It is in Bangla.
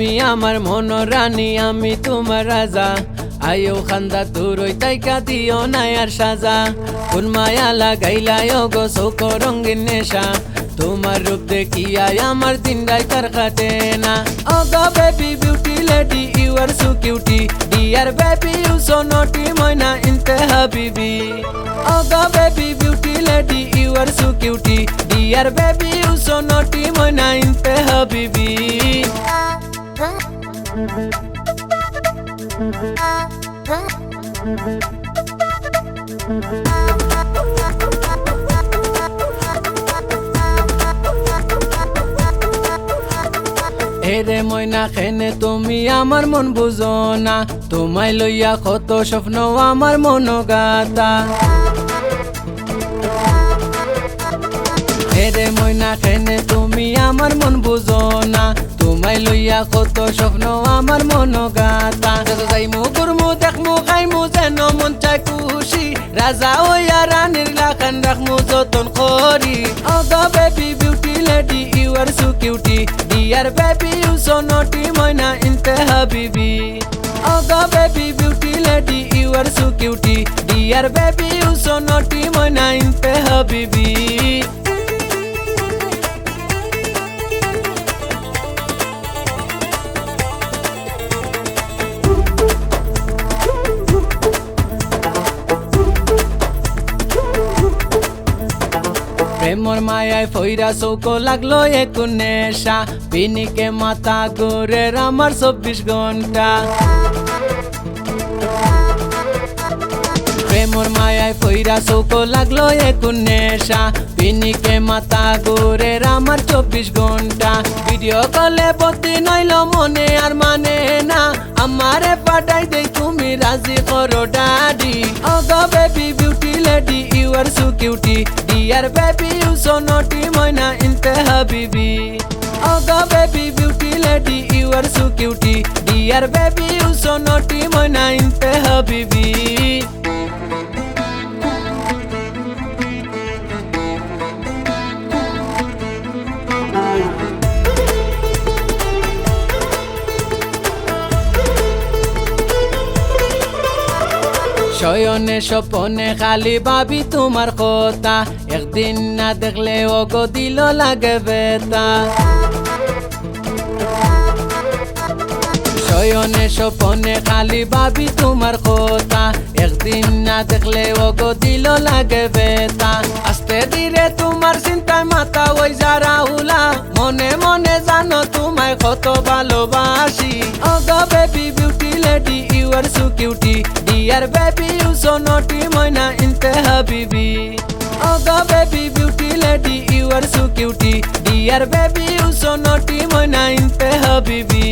তুমি আমার মনের রানী আমি তোমার রাজা আয়ো খান্দা তোর ওই তাইকা দিও না আর সাজা কোন মায়া লাগাইলাই গো চৌক রঙিন নেশা তোমার রূপ দেখিয়াই আমার দিন রাত আর কাটে না ও গো baby beauty lady you are so cutie dear baby you so naughty ময়না ইনতে হাবিবি ও গো baby beauty lady you are so cutie dear baby you so naughty ময়না ইনতে হাবিবি এরে ময়না খেনে তুমি আমার মন বুঝো না তোমায় লইয়া কত স্বপ্ন আমার মন গাতা এরে ময়না খেনে তুমি আমার মন বুঝো না তোমায় লইয়া কত স্বপ্ন আমার মন গাতা যাইমু করমু দেখমু খাইমু যেন মন চাই খুশি রাজা ওয়া রানীর লাখান রাখমু যতন করি ও গো baby beauty lady you are so cutie dear baby you so naughty ময়না ইনতে হাবিবি ও গো baby beauty lady you are so cutie dear baby you so naughty ময়না ইনতে হাবিবি প্রেমর মায়ায় ফইরা চৌক লাগলো এক নেশা পিনিকে মাথা ঘুরে আমার 24 ঘন্টা প্রেমর মায়ায় ফইরা চৌক লাগলো এক নেশা পিনিকে মাথা ঘুরে আমার 24 ঘন্টা ভিডিও কলে বতি নইল মনে আর মানে না আমারে পাঠাই দেই তুমি রাজি করো ডাডি ও গো baby beauty lady you are so cutie dear baby you so naughty ময়না ইনতে হাবিবি ও গো baby beauty lady you are so cutie dear baby you so naughty ময়না ইনতে হাবিবি শয়নে স্বপনে খালি ভাবি তোমার কথা একদিন না দেখলে ওগো দিল লাগে বেতা শয়নে স্বপনে খালি ভাবি তোমার কথা একদিন না দেখলে ওগো দিল লাগে বেতা আস্তে ধীরে তোমার চিন্তায় মাথা ওই যারা উলা মনে মনে জানো তোমায় কত ভালোবাসি ও গো baby beauty lady you are so cutie dear baby you so naughty ময়না ইনতে হাবিবি ও গো baby beauty lady you are so cutie dear baby you so naughty ময়না ইনতে হাবিবি